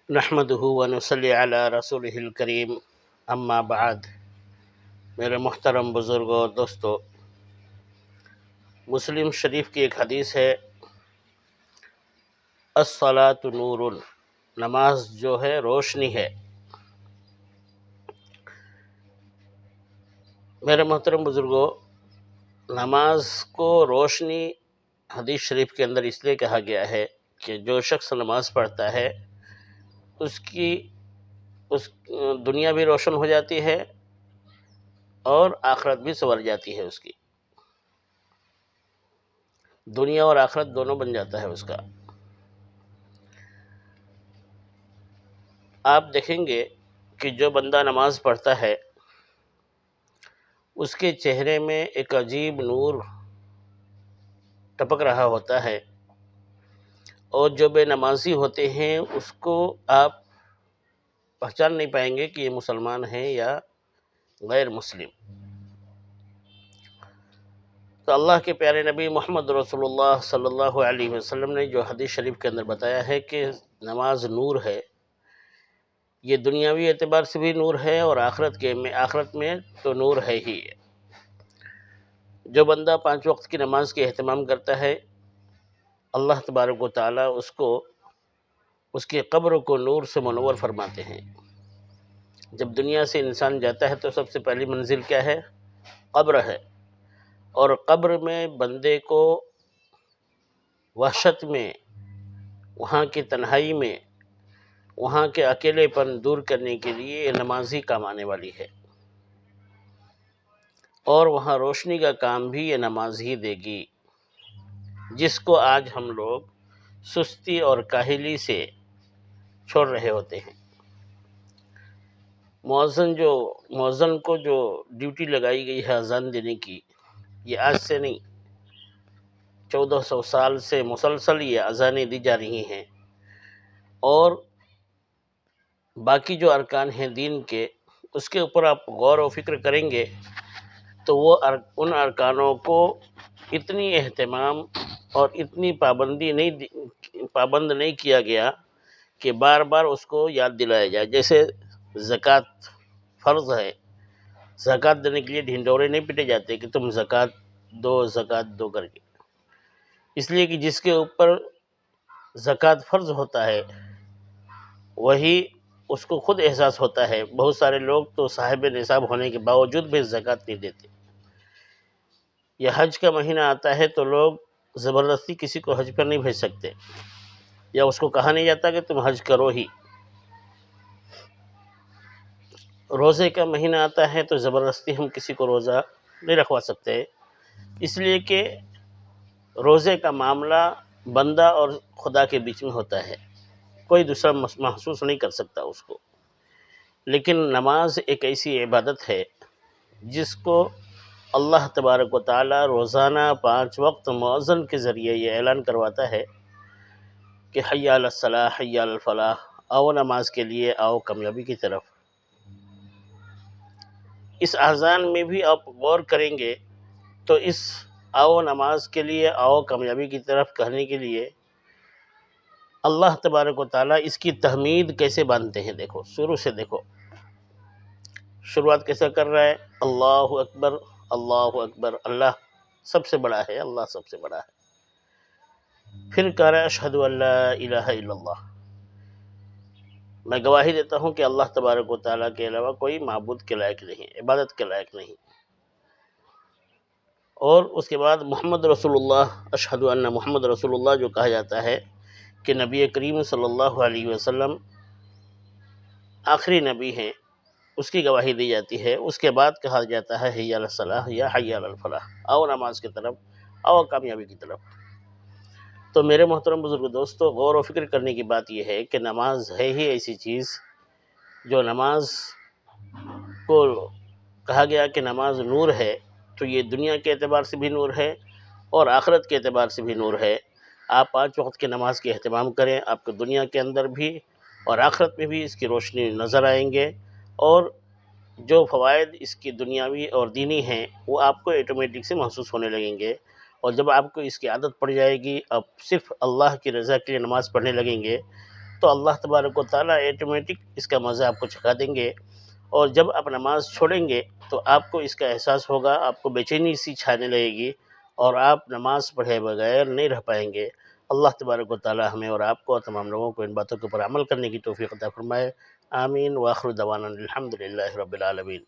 نحمدہ ونصلی علی رسولہ الکریم اما بعد۔ میرے محترم بزرگوں اور دوستو، مسلم شریف کی ایک حدیث ہے، الصلاۃ نور، نماز جو ہے روشنی ہے۔ میرے محترم بزرگوں، نماز کو روشنی حدیث شریف کے اندر اس لیے کہا گیا ہے کہ جو شخص نماز پڑھتا ہے اس دنیا بھی روشن ہو جاتی ہے اور آخرت بھی سنور جاتی ہے، اس کی دنیا اور آخرت دونوں بن جاتا ہے اس کا۔ آپ دیکھیں گے کہ جو بندہ نماز پڑھتا ہے اس کے چہرے میں ایک عجیب نور ٹپک رہا ہوتا ہے، اور جو بے نمازی ہوتے ہیں اس کو آپ پہچان نہیں پائیں گے کہ یہ مسلمان ہیں یا غیر مسلم۔ تو اللہ کے پیارے نبی محمد رسول اللہ صلی اللہ علیہ وسلم نے جو حدیث شریف کے اندر بتایا ہے کہ نماز نور ہے، یہ دنیاوی اعتبار سے بھی نور ہے اور آخرت میں تو نور ہے ہی۔ جو بندہ 5 وقت کی نماز کے اہتمام کرتا ہے، اللہ تبارک و تعالیٰ اس کی قبر کو نور سے منور فرماتے ہیں۔ جب دنیا سے انسان جاتا ہے تو سب سے پہلی منزل کیا ہے؟ قبر ہے، اور قبر میں بندے کو وحشت میں، وہاں کی تنہائی میں، وہاں کے اکیلے پن دور کرنے کے لیے یہ نماز ہی کام آنے والی ہے، اور وہاں روشنی کا کام بھی یہ نماز ہی دے گی، جس کو آج ہم لوگ سستی اور کاہلی سے چھوڑ رہے ہوتے ہیں۔ مؤذن کو جو ڈیوٹی لگائی گئی ہے اذان دینے کی، یہ آج سے نہیں، 1400 سال سے مسلسل یہ اذانیں دی جا رہی ہیں، اور باقی جو ارکان ہیں دین کے، اس کے اوپر آپ غور و فکر کریں گے تو ان ارکانوں کو اتنی اہتمام اور اتنی پابند نہیں کیا گیا کہ بار بار اس کو یاد دلایا جائے۔ جیسے زکوٰۃ فرض ہے، زکوٰۃ دینے کے لیے ڈھنڈورے نہیں پیٹے جاتے کہ تم زکوٰۃ دو کر کے، اس لیے کہ جس کے اوپر زکوٰۃ فرض ہوتا ہے وہی اس کو خود احساس ہوتا ہے۔ بہت سارے لوگ تو صاحب نصاب ہونے کے باوجود بھی زکوٰۃ نہیں دیتے۔ یہ حج کا مہینہ آتا ہے تو لوگ زبردستی کسی کو حج پر نہیں بھیج سکتے، یا اس کو کہا نہیں جاتا کہ تم حج کرو ہی۔ روزے کا مہینہ آتا ہے تو زبردستی ہم کسی کو روزہ نہیں رکھوا سکتے، اس لیے کہ روزے کا معاملہ بندہ اور خدا کے بیچ میں ہوتا ہے، کوئی دوسرا محسوس نہیں کر سکتا اس کو۔ لیکن نماز ایک ایسی عبادت ہے جس کو اللہ تبارک و تعالیٰ روزانہ 5 وقت مؤذن کے ذریعے یہ اعلان کرواتا ہے کہ حی علی الصلاح، حی علی الفلاح، آؤ نماز کے لیے، آؤ کامیابی کی طرف۔ اس اذان میں بھی آپ غور کریں گے تو اس آؤ نماز کے لیے، آؤ کامیابی کی طرف کہنے کے لیے اللہ تبارک و تعالیٰ اس کی تحمید کیسے باندھتے ہیں۔ دیکھو، شروع سے دیکھو، شروعات کیسا کر رہا ہے؟ اللہ اکبر، اللہ اکبر، اللہ سب سے بڑا ہے، اللہ سب سے بڑا ہے۔ پھر کہہ رہا ہے اشہد ان لا الہ الا اللہ، میں گواہی دیتا ہوں کہ اللہ تبارک و تعالیٰ کے علاوہ کوئی معبود کے لائق نہیں، عبادت کے لائق نہیں۔ اور اس کے بعد محمد رسول اللہ، اشہد ان محمد رسول اللہ جو کہا جاتا ہے کہ نبی کریم صلی اللہ علیہ وسلم آخری نبی ہیں، اس کی گواہی دی جاتی ہے۔ اس کے بعد کہا جاتا ہے حی علی الصلاح یا حی علی الفلاح، آؤ نماز کی طرف، آؤ کامیابی کی طرف۔ تو میرے محترم بزرگ دوستو، غور و فکر کرنے کی بات یہ ہے کہ نماز ہے ہی ایسی چیز جو نماز کو کہا گیا کہ نماز نور ہے، تو یہ دنیا کے اعتبار سے بھی نور ہے اور آخرت کے اعتبار سے بھی نور ہے۔ آپ 5 وقت کی نماز کے اہتمام کریں، آپ کو دنیا کے اندر بھی اور آخرت میں بھی اس کی روشنی نظر آئیں گے، اور جو فوائد اس کی دنیاوی اور دینی ہیں وہ آپ کو آٹومیٹک سے محسوس ہونے لگیں گے، اور جب آپ کو اس کی عادت پڑ جائے گی، اب صرف اللہ کی رضا کے لیے نماز پڑھنے لگیں گے، تو اللہ تبارک و تعالیٰ ایٹومیٹک اس کا مزہ آپ کو چکھا دیں گے، اور جب آپ نماز چھوڑیں گے تو آپ کو اس کا احساس ہوگا، آپ کو بے چینی سی چھانے لگے گی، اور آپ نماز پڑھے بغیر نہیں رہ پائیں گے۔ اللہ تبارک و تعالیٰ ہمیں اور آپ کو اور تمام لوگوں کو ان باتوں کے اوپر عمل کرنے کی توفیق عطا فرمائے۔ آمین، وآخر دعوانا الحمد للہ رب العالمین۔